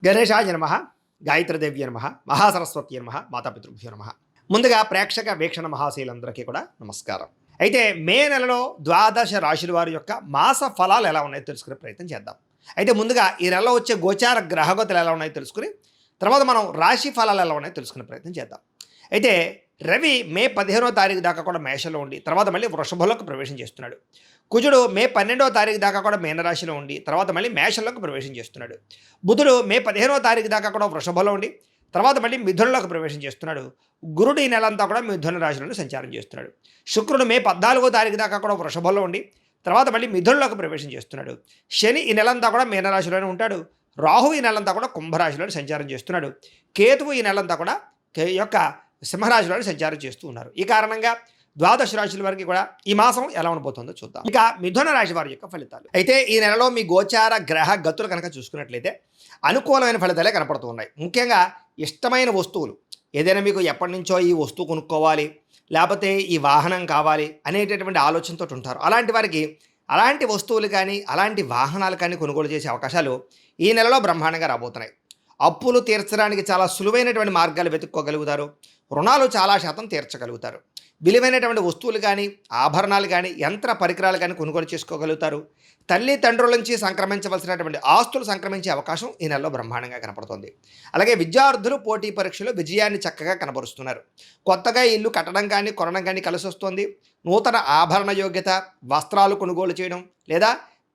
గణేశాయ నమః, గాయత్రీదేవ్య నమః, మహాసరస్వతి నమః, మాతాపితృభ్యో నమః. ముందుగా ప్రేక్షక వీక్షణ మహాశీలందరికీ కూడా నమస్కారం. అయితే మే నెలలో ద్వాదశ రాశుల వారి యొక్క మాస ఫలాలు ఎలా ఉన్నాయో తెలుసుకునే ప్రయత్నం చేద్దాం. అయితే ముందుగా ఈ నెలలో వచ్చే గోచార గ్రహగతులు ఎలా ఉన్నాయో తెలుసుకుని తర్వాత మనం రాశి ఫలాలు ఎలా ఉన్నాయో తెలుసుకునే ప్రయత్నం చేద్దాం. అయితే రవి మే 15వ తారీఖు దాకా కూడా మేషంలో ఉండి తర్వాత మళ్ళీ వృషభంలోకి ప్రవేశం చేస్తున్నాడు. కుజుడు మే 12వ తారీఖు దాకా కూడా మీనరాశిలో ఉండి తర్వాత మళ్ళీ మేషంలోకి ప్రవేశం చేస్తున్నాడు. బుధుడు మే 15వ తారీఖు దాకా కూడా వృషభంలో ఉండి తర్వాత మళ్ళీ మిథునంలోకి ప్రవేశం చేస్తున్నాడు. గురుడు ఈ నెలంతా కూడా మిథున రాశిలోనే సంచారం చేస్తున్నాడు. శుక్రుడు మే 14వ తారీఖు దాకా కూడా వృషభంలో ఉండి తర్వాత మళ్ళీ మిథునంలోకి ప్రవేశం చేస్తున్నాడు. శని ఈ నెలంతా కూడా మీనరాశిలోనే ఉంటాడు. రాహు ఈ నెలంతా కూడా కుంభరాశిలోనే సంచారం చేస్తున్నాడు. కేతువు ఈ నెలంతా కూడా యొక్క సింహరాశిలోనే సంచారం చేస్తూ ఉన్నారు. ఈ కారణంగా ద్వాదశ రాశుల వారికి కూడా ఈ మాసం ఎలా ఉండబోతుందో చూద్దాం. ఇక మిథున రాశి వారి యొక్క ఫలితాలు. అయితే ఈ నెలలో మీ గోచార గ్రహ గతులు కనుక చూసుకున్నట్లయితే అనుకూలమైన ఫలితాలే కనపడుతూ ఉన్నాయి. ముఖ్యంగా ఇష్టమైన వస్తువులు ఏదైనా మీకు ఎప్పటి నుంచో ఈ వస్తువు కొనుక్కోవాలి లేకపోతే ఈ వాహనం కావాలి అనేటటువంటి ఆలోచనతో ఉంటారు. అలాంటి వారికి అలాంటి వస్తువులు కానీ అలాంటి వాహనాలు కానీ కొనుగోలు చేసే అవకాశాలు ఈ నెలలో బ్రహ్మాండంగా రాబోతున్నాయి. అప్పులు తీర్చడానికి చాలా సులువైనటువంటి మార్గాలు వెతుక్కోగలుగుతారు. రుణాలు చాలా శాతం తీర్చగలుగుతారు. విలువైనటువంటి వస్తువులు కానీ ఆభరణాలు కానీ యంత్ర పరికరాలు కానీ కొనుగోలు చేసుకోగలుగుతారు. తల్లిదండ్రుల నుంచి సంక్రమించవలసినటువంటి ఆస్తులు సంక్రమించే అవకాశం ఈ నెలలో బ్రహ్మాండంగా కనపడుతుంది. అలాగే విద్యార్థులు పోటీ పరీక్షలో విజయాన్ని చక్కగా కనబరుస్తున్నారు. కొత్తగా ఇల్లు కట్టడం కానీ కొనడం కానీ కలిసి వస్తుంది. నూతన ఆభరణ యోగ్యత వస్త్రాలు కొనుగోలు చేయడం లేదా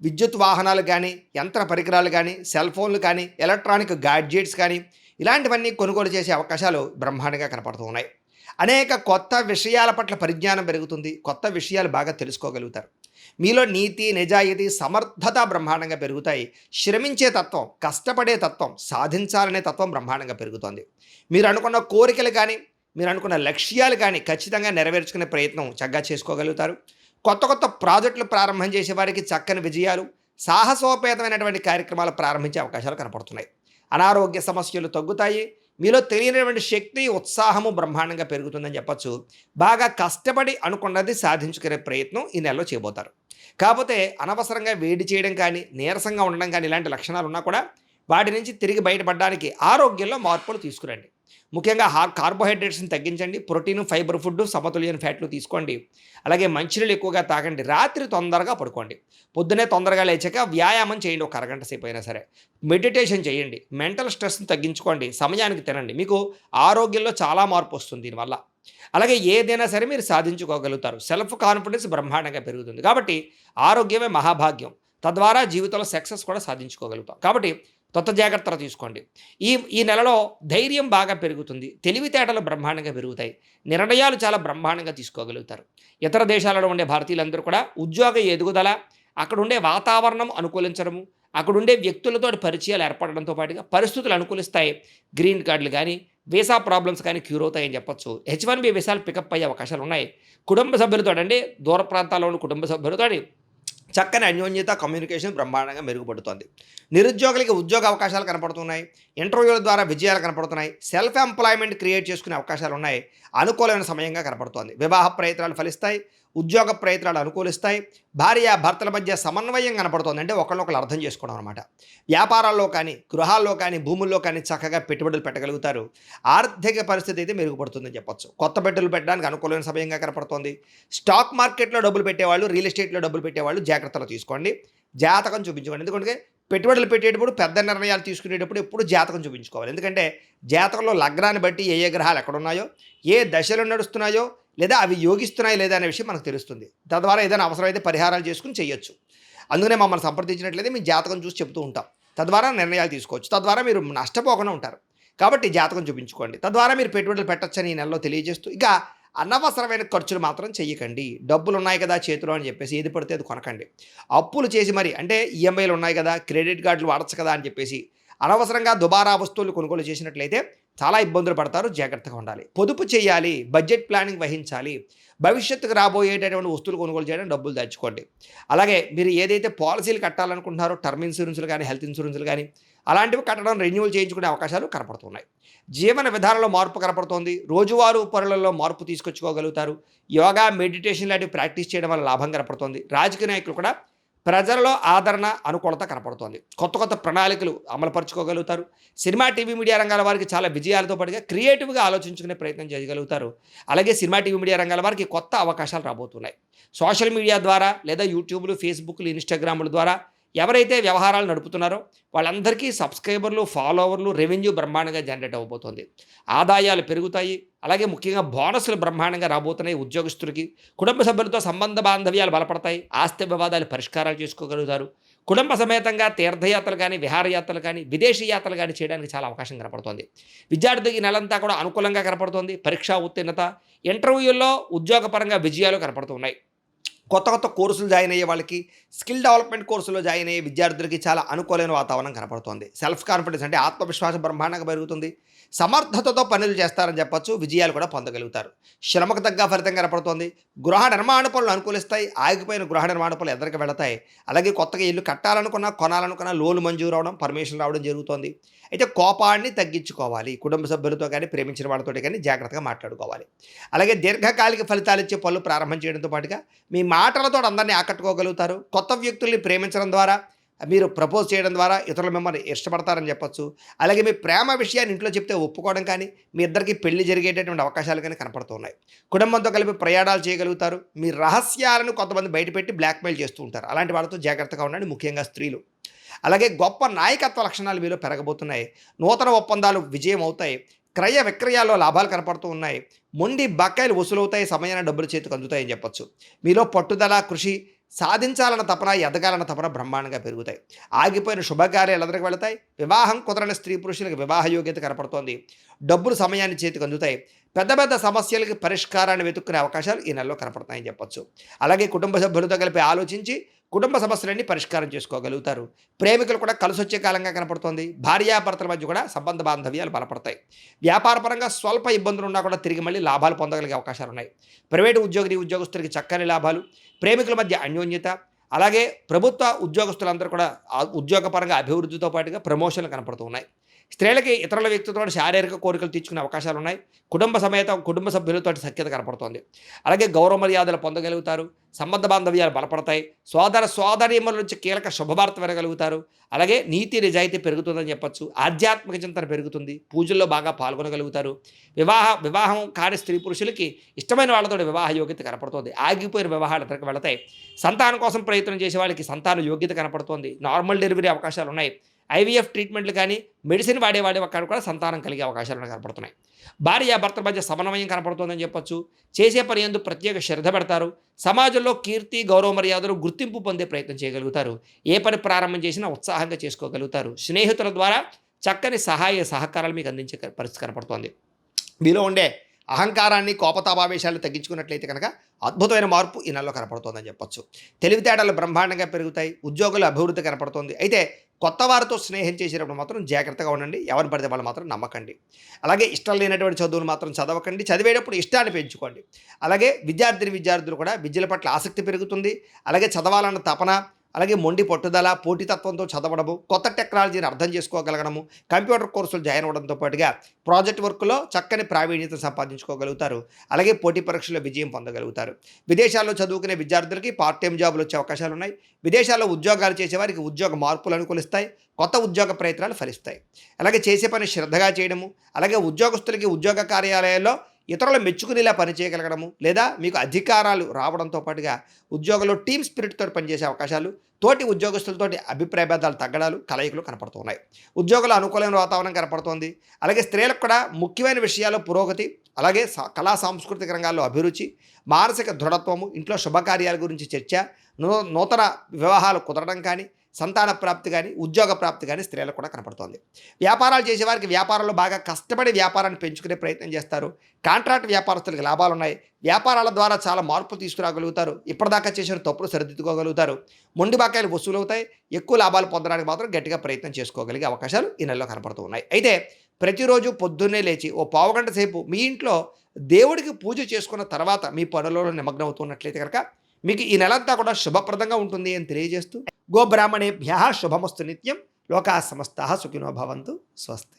విద్యుత్ వాహనాలు కానీ యంత్ర పరికరాలు కానీ సెల్ ఫోన్లు కానీ ఎలక్ట్రానిక్ గాడ్జెట్స్ కానీ ఇలాంటివన్నీ కొనుగోలు చేసే అవకాశాలు బ్రహ్మాండంగా కనపడుతూ ఉన్నాయి. అనేక కొత్త విషయాల పట్ల పరిజ్ఞానం పెరుగుతుంది. కొత్త విషయాలు బాగా తెలుసుకోగలుగుతారు. మీలో నీతి నిజాయితీ సమర్థత బ్రహ్మాండంగా పెరుగుతాయి. శ్రమించే తత్వం కష్టపడే తత్వం సాధించాలనే తత్వం బ్రహ్మాండంగా పెరుగుతుంది. మీరు అనుకున్న కోరికలు కానీ మీరు అనుకున్న లక్ష్యాలు కానీ ఖచ్చితంగా నెరవేర్చుకునే ప్రయత్నం చక్కగా చేసుకోగలుగుతారు. కొత్త కొత్త ప్రాజెక్టులు ప్రారంభం చేసే వారికి చక్కని విజయాలు సాహసోపేతమైనటువంటి కార్యక్రమాలు ప్రారంభించే అవకాశాలు కనపడుతున్నాయి. అనారోగ్య సమస్యలు తగ్గుతాయి. మీలో తెలియనటువంటి శక్తి ఉత్సాహము బ్రహ్మాండంగా పెరుగుతుందని చెప్పచ్చు. బాగా కష్టపడి అనుకున్నది సాధించుకునే ప్రయత్నం ఈ నెలలో చేయబోతారు. కాకపోతే అనవసరంగా వేడి చేయడం కానీ నీరసంగా ఉండడం కానీ ఇలాంటి లక్షణాలు ఉన్నా కూడా వాటి నుంచి తిరిగి బయటపడడానికి ఆరోగ్యంలో మార్పులు తీసుకురండి. ముఖ్యంగా కార్బోహైడ్రేట్స్ని తగ్గించండి. ప్రోటీన్ ఫైబర్ ఫుడ్ సమతుల్యమైన ఫ్యాట్లు తీసుకోండి. అలాగే మంచినీళ్ళు ఎక్కువగా తాగండి. రాత్రి తొందరగా పడుకోండి. పొద్దునే తొందరగా లేచాక వ్యాయామం చేయండి. ఒక అరగంట సేపు అయినా సరే మెడిటేషన్ చేయండి. మెంటల్ స్ట్రెస్ని తగ్గించుకోండి. సమయానికి తినండి. మీకు ఆరోగ్యంలో చాలా మార్పు వస్తుంది దీనివల్ల. అలాగే ఏదైనా సరే మీరు సాధించుకోగలుగుతారు. సెల్ఫ్ కాన్ఫిడెన్స్ బ్రహ్మాండంగా పెరుగుతుంది. కాబట్టి ఆరోగ్యమే మహాభాగ్యం. తద్వారా జీవితంలో సక్సెస్ కూడా సాధించుకోగలుగుతాం. కాబట్టి కొత్త జాగ్రత్తలు తీసుకోండి. ఈ నెలలో ధైర్యం బాగా పెరుగుతుంది. తెలివితేటలు బ్రహ్మాండంగా పెరుగుతాయి. నిర్ణయాలు చాలా బ్రహ్మాండంగా తీసుకోగలుగుతారు. ఇతర దేశాలలో ఉండే భారతీయులందరూ కూడా ఉద్యోగ ఎదుగుదల అక్కడ ఉండే వాతావరణం అనుకూలించడము అక్కడుండే వ్యక్తులతో పరిచయాలు ఏర్పడడంతో పాటుగా పరిస్థితులు అనుకూలిస్తాయి. గ్రీన్ కార్డులు కానీ వీసా ప్రాబ్లమ్స్ కానీ క్యూర్ అవుతాయని చెప్పొచ్చు. H1B వీసాలు పికప్ అయ్యే అవకాశాలు ఉన్నాయి. కుటుంబ సభ్యులతో దూర ప్రాంతాల్లో ఉన్న కుటుంబ సభ్యులతో చక్కని అన్యోన్యత కమ్యూనికేషన్ బ్రహ్మాండంగా మెరుగుపడుతుంది. నిరుద్యోగులకి ఉద్యోగ అవకాశాలు కనపడుతున్నాయి. ఇంటర్వ్యూల ద్వారా విజయాలు కనపడుతున్నాయి. సెల్ఫ్ ఎంప్లాయ్మెంట్ క్రియేట్ చేసుకునే అవకాశాలు ఉన్నాయి. అనుకూలమైన సమయంగా కనపడుతోంది. వివాహ ప్రయత్నాలు ఫలిస్తాయి. ఉద్యోగ ప్రయత్నాలు అనుకూలిస్తాయి. భార్య భర్తల మధ్య సమన్వయం కనపడుతుంది. అంటే ఒకళ్ళొకళ్ళు అర్థం చేసుకోవడం అనమాట. వ్యాపారాల్లో కానీ గృహాల్లో కానీ భూముల్లో కానీ చక్కగా పెట్టుబడులు పెట్టగలుగుతారు. ఆర్థిక పరిస్థితి అయితే మెరుగుపడుతుందని చెప్పొచ్చు. కొత్త పెట్టుబడులు పెట్టడానికి అనుకూలమైన సమయంగా కనపడుతోంది. స్టాక్ మార్కెట్లో డబ్బులు పెట్టేవాళ్ళు రియల్ ఎస్టేట్లో డబ్బులు పెట్టేవాళ్ళు జాగ్రత్తలు తీసుకోండి. జాతకం చూపించుకోండి. ఎందుకంటే పెట్టుబడులు పెట్టేటప్పుడు పెద్ద నిర్ణయాలు తీసుకునేటప్పుడు ఎప్పుడు జాతకం చూపించుకోవాలి. ఎందుకంటే జాతకంలో లగ్నాన్ని బట్టి ఏ ఏ గ్రహాలు ఎక్కడున్నాయో ఏ దశలు నడుస్తున్నాయో లేదా అవి యోగిస్తున్నాయి లేదా అనే విషయం మనకు తెలుస్తుంది. తద్వారా ఏదైనా అవసరమైతే పరిహారాలు చేసుకుని చేయొచ్చు. అందుకనే మమ్మల్ని సంప్రదించినట్లయితే మీ జాతకం చూసి చెప్తూ ఉంటాం. తద్వారా నిర్ణయాలు తీసుకోవచ్చు. తద్వారా మీరు నష్టపోకుండా ఉంటారు. కాబట్టి జాతకం చూపించుకోండి. తద్వారా మీరు పెట్టుబడులు పెట్టొచ్చని ఈ నెలలో తెలియజేస్తూ ఇక అనవసరమైన ఖర్చులు మాత్రం చెయ్యకండి. డబ్బులు ఉన్నాయి కదా చేతిలో అని చెప్పేసి ఏది పడితే అది కొనకండి. అప్పులు చేసి మరి అంటే ఈఎంఐలు ఉన్నాయి కదా క్రెడిట్ కార్డులు వాడచ్చు కదా అని చెప్పేసి అనవసరంగా దుబారా వస్తువులు కొనుగోలు చేసినట్లయితే చాలా ఇబ్బందులు పడతారు. జాగ్రత్తగా ఉండాలి. పొదుపు చేయాలి. బడ్జెట్ ప్లానింగ్ వహించాలి. భవిష్యత్తుకు రాబోయేటటువంటి వస్తువులు కొనుగోలు చేయడం డబ్బులు దాచుకోండి. అలాగే మీరు ఏదైతే పాలసీలు కట్టాలనుకుంటున్నారో టర్మ్ ఇన్సూరెన్సులు కానీ హెల్త్ ఇన్సూరెన్సులు కానీ అలాంటివి కట్టడం రెన్యూవల్ చేయించుకునే అవకాశాలు కనపడుతున్నాయి. జీవన విధానంలో మార్పు కనపడుతోంది. రోజువారీ పనులలో మార్పు తీసుకొచ్చుకోగలుగుతారు. యోగా మెడిటేషన్ లాంటివి ప్రాక్టీస్ చేయడం వల్ల లాభం కనపడుతోంది. రాజకీయ నాయకులు కూడా ప్రజలలో ఆదరణ, అనుకూలత కనపడుతోంది. కొత్త కొత్త ప్రణాళికలు అమలుపరుచుకోగలుగుతారు. సినిమా, టీవీ, మీడియా రంగాల వారికి చాలా విజయాలతో పాటుగా క్రియేటివ్‌గా ఆలోచించుకునే ప్రయత్నం చేయగలుగుతారు. అలాగే సినిమా, టీవీ, మీడియా రంగాల వారికి కొత్త అవకాశాలు రాబోతున్నాయి. సోషల్ మీడియా ద్వారా లేదా యూట్యూబ్‌లు, ఫేస్‌బుక్‌లు, ఇన్‌స్టాగ్రామ్‌ల ద్వారా ఎవరైతే వ్యవహారాలు నడుపుతున్నారో వాళ్ళందరికీ సబ్స్క్రైబర్లు, ఫాలోవర్లు, రెవెన్యూ బ్రహ్మాండంగా జనరేట్ అవ్వబోతోంది. ఆదాయాలు పెరుగుతాయి. అలాగే ముఖ్యంగా బోనస్‌లు బ్రహ్మాండంగా రాబోతున్నాయి ఉద్యోగస్తులకి. కుటుంబ సభ్యులతో సంబంధ బాంధవ్యాలు బలపడతాయి. ఆస్తి వివాదాలు పరిష్కారాలు చేసుకోగలుగుతారు. కుటుంబ సమేతంగా తీర్థయాత్రలు కానీ, విహారయాత్రలు కానీ, విదేశీ యాత్రలు కానీ చేయడానికి చాలా అవకాశం కనపడుతోంది. విద్యార్థికి నెలంతా కూడా అనుకూలంగా కనపడుతోంది. పరీక్షా ఉత్తీర్ణత, ఇంటర్వ్యూల్లో ఉద్యోగపరంగా విజయాలు కనపడుతున్నాయి. కొత్త కొత్త కోర్సులు జాయిన్ అయ్యే వాళ్ళకి, స్కిల్ డెవలప్మెంట్ కోర్సులో జాయిన్ అయ్యే విద్యార్థులకి చాలా అనుకూలమైన వాతావరణం కనపడుతోంది. సెల్ఫ్ కాన్ఫిడెన్స్ అంటే ఆత్మవిశ్వాసం బ్రహ్మాండంగా పెరుగుతుంది. సమర్థతతో పనులు చేస్తారని చెప్పొచ్చు. విజయాలు కూడా పొందగలుగుతారు. శ్రమకు తగ్గ ఫలితం కనపడుతోంది. గృహ నిర్మాణ పనులు అనుకూలిస్తాయి. ఆగిపోయిన గృహ నిర్మాణ పనులు ఎదరికి వెళతాయి. అలాగే కొత్తగా ఇల్లు కట్టాలనుకున్నా, కొనాలనుకున్నా లోన్లు మంజూరు అవడం, పర్మిషన్ రావడం జరుగుతోంది. అయితే కోపాన్ని తగ్గించుకోవాలి. కుటుంబ సభ్యులతో కానీ, ప్రేమించిన వాళ్ళతో కానీ జాగ్రత్తగా మాట్లాడుకోవాలి. అలాగే దీర్ఘకాలిక ఫలితాలు ఇచ్చే పనులు ప్రారంభం చేయడంతో పాటుగా మీ మాటలతో అందరినీ ఆకట్టుకోగలుగుతారు. కొత్త వ్యక్తుల్ని ప్రేమించడం ద్వారా, మీరు ప్రపోజ్ చేయడం ద్వారా ఇతరులు మిమ్మల్ని ఇష్టపడతారని చెప్పొచ్చు. అలాగే మీ ప్రేమ విషయాన్ని ఇంట్లో చెప్తే ఒప్పుకోవడం కానీ, మీ ఇద్దరికి పెళ్లి జరిగేటటువంటి అవకాశాలు కానీ కనపడుతున్నాయి. కుటుంబంతో కలిపి ప్రయాణాలు చేయగలుగుతారు. మీ రహస్యాలను కొంతమంది బయటపెట్టి బ్లాక్మెయిల్ చేస్తూ ఉంటారు. అలాంటి వాళ్ళతో జాగ్రత్తగా ఉండండి, ముఖ్యంగా స్త్రీలు. అలాగే గొప్ప నాయకత్వ లక్షణాలు మీలో పెరగబోతున్నాయి. నూతన ఒప్పందాలు విజయం అవుతాయి. క్రయ విక్రయాల్లో లాభాలు కనపడుతూ ఉన్నాయి. మొండి బకాయిలు వసూలవుతాయి. సమయాన్ని డబ్బులు చేతికి అందుతాయని చెప్పొచ్చు. మీలో పట్టుదల, కృషి, సాధించాలన్న తపన, ఎదగాలన్న తపన బ్రహ్మాండంగా పెరుగుతాయి. ఆగిపోయిన శుభకార్యాలు ఎదరికి వెళతాయి. వివాహం కుదరని స్త్రీ పురుషులకు వివాహ యోగ్యత కనపడుతోంది. డబ్బులు సమయాన్ని చేతికి అందుతాయి. పెద్ద పెద్ద సమస్యలకి పరిష్కారాన్ని వెతుక్కునే అవకాశాలు ఈ నెలలో కనపడుతున్నాయని చెప్పొచ్చు. అలాగే కుటుంబ సభ్యులతో కలిపి ఆలోచించి కుటుంబ సమస్యలన్నీ పరిష్కారం చేసుకోగలుగుతారు. ప్రేమికులు కూడా కలిసొచ్చే కాలంగా కనపడుతోంది. భార్యాభర్తల మధ్య కూడా సంబంధ బాంధవ్యాలు బలపడతాయి. వ్యాపారపరంగా స్వల్ప ఇబ్బందులు ఉన్నా కూడా తిరిగి మళ్ళీ లాభాలు పొందగలిగే అవకాశాలు ఉన్నాయి. ప్రైవేటు ఉద్యోగస్తులకి చక్కని లాభాలు, ప్రేమికుల మధ్య అన్యోన్యత, అలాగే ప్రభుత్వ ఉద్యోగస్తులందరూ కూడా ఉద్యోగపరంగా అభివృద్ధితో పాటుగా ప్రమోషన్లు కనపడుతూ ఉన్నాయి. స్త్రీలకి ఇతరుల వ్యక్తితో శారీరక కోరికలు తీర్చుకునే అవకాశాలు ఉన్నాయి. కుటుంబ సభ్యులతో సఖ్యత కనపడుతోంది. అలాగే గౌరవ మర్యాదలు పొందగలుగుతారు. సంబంధ బాంధవ్యాలు బలపడతాయి. సోదరీమణుల నుంచి కీలక శుభవార్త వినగలుగుతారు. అలాగే నీతి నిజాయితీ పెరుగుతుందని చెప్పొచ్చు. ఆధ్యాత్మిక చింతన పెరుగుతుంది. పూజల్లో బాగా పాల్గొనగలుగుతారు. వివాహం కాని స్త్రీ పురుషులకి ఇష్టమైన వాళ్ళతో వివాహ యోగ్యత కనపడుతుంది. ఆగిపోయిన వివాహాలు ఇతరకు వెళతాయి. సంతానం కోసం ప్రయత్నం చేసే వాళ్ళకి సంతాన యోగ్యత కనపడుతోంది. నార్మల్ డెలివరీ అవకాశాలు ఉన్నాయి. ఐవీఎఫ్ ట్రీట్మెంట్లు కానీ, మెడిసిన్ వాడే అక్కడ కూడా సంతానం కలిగే అవకాశాలు కనపడుతున్నాయి. భార్యాభర్తల మధ్య సమన్వయం కనపడుతుందని చెప్పొచ్చు. చేసే పని యందు ప్రత్యేక శ్రద్ధ పెడతారు. సమాజంలో కీర్తి, గౌరవ మర్యాదలు, గుర్తింపు పొందే ప్రయత్నం చేయగలుగుతారు. ఏ పని ప్రారంభం చేసినా ఉత్సాహంగా చేసుకోగలుగుతారు. స్నేహితుల ద్వారా చక్కని సహాయ సహకారాలు మీకు అందించే పరిస్థితి కనపడుతోంది. మీలో ఉండే అహంకారాన్ని, కోపతాపావేశాలు తగ్గించుకున్నట్లయితే కనుక అద్భుతమైన మార్పు ఈ నెలలో కనపడుతోందని చెప్పొచ్చు. తెలివితేటలు బ్రహ్మాండంగా పెరుగుతాయి. ఉద్యోగుల అభివృద్ధి కనపడుతోంది. అయితే కొత్త వారితో స్నేహం చేసేటప్పుడు మాత్రం జాగ్రత్తగా ఉండండి. ఎవరిని పడితే వాళ్ళు మాత్రం నమ్మకండి. అలాగే ఇష్టం లేనటువంటి చదువులు మాత్రం చదవకండి. చదివేటప్పుడు ఇష్టాన్ని పెంచుకోండి. అలాగే విద్యార్థులు కూడా విద్యల పట్ల ఆసక్తి పెరుగుతుంది. అలాగే చదవాలన్న తపన, అలాగే మొండి పట్టుదల, పోటీతత్వంతో చదవడము, కొత్త టెక్నాలజీని అర్థం చేసుకోగలగడము, కంప్యూటర్ కోర్సులు జాయిన్ అవ్వడంతో పాటుగా ప్రాజెక్ట్ వర్క్లో చక్కని ప్రావీణ్యత సంపాదించుకోగలుగుతారు. అలాగే పోటీ పరీక్షల్లో విజయం పొందగలుగుతారు. విదేశాల్లో చదువుకునే విద్యార్థులకి పార్ట్ టైం జాబులు వచ్చే అవకాశాలు ఉన్నాయి. విదేశాల్లో ఉద్యోగాలు చేసేవారికి ఉద్యోగ మార్పులు అనుకూలిస్తాయి. కొత్త ఉద్యోగ ప్రయత్నాలు ఫలిస్తాయి. అలాగే చేసే పని శ్రద్ధగా చేయడము, అలాగే ఉద్యోగస్తులకి ఉద్యోగ కార్యాలయాల్లో ఇతరులు మెచ్చుకునేలా పనిచేయగలగడము, లేదా మీకు అధికారాలు రావడంతో పాటుగా ఉద్యోగంలో టీమ్ స్పిరిట్తో పనిచేసే అవకాశాలు, తోటి ఉద్యోగస్తులతోటి అభిప్రాయ భేదాలు తగ్గడాలు, కలయికలు కనపడుతున్నాయి. ఉద్యోగుల అనుకూలమైన వాతావరణం కనపడుతోంది. అలాగే స్త్రీలకు కూడా ముఖ్యమైన విషయాల్లో పురోగతి, అలాగే కళా సాంస్కృతిక రంగాల్లో అభిరుచి, మానసిక దృఢత్వము, ఇంట్లో శుభకార్యాల గురించి చర్చ, నూతన వివాహాలు కుదరడం కానీ, సంతాన ప్రాప్తి కానీ, ఉద్యోగ ప్రాప్తి కానీ స్త్రీలకు కూడా కనపడుతోంది. వ్యాపారాలు చేసేవారికి వ్యాపారంలో బాగా కష్టపడి వ్యాపారాన్ని పెంచుకునే ప్రయత్నం చేస్తారు. కాంట్రాక్ట్ వ్యాపారస్తులకు లాభాలు ఉన్నాయి. వ్యాపారాల ద్వారా చాలా మార్పులు తీసుకురాగలుగుతారు. ఇప్పటిదాకా చేసిన తప్పులు సరిదిద్దుకోగలుగుతారు. మొండి బకాయిలు వసూలవుతాయి. ఎక్కువ లాభాలు పొందడానికి మాత్రం గట్టిగా ప్రయత్నం చేసుకోగలిగే అవకాశాలు ఈ నెలలో కనపడుతూ ఉన్నాయి. అయితే ప్రతిరోజు పొద్దున్నే లేచి ఓ పావుగంట సేపు మీ ఇంట్లో దేవుడికి పూజ చేసుకున్న తర్వాత మీ పనులలో నిమగ్నం అవుతున్నట్లయితే కనుక మీకు ఈ నెలంతా కూడా శుభప్రదంగా ఉంటుంది అని తెలియజేస్తూ, గోబ్రాహ్మణేభ్యః శుభమస్తు నిత్యం. లోకాః సమస్తాః సుఖినో భవంతు. స్వస్తి.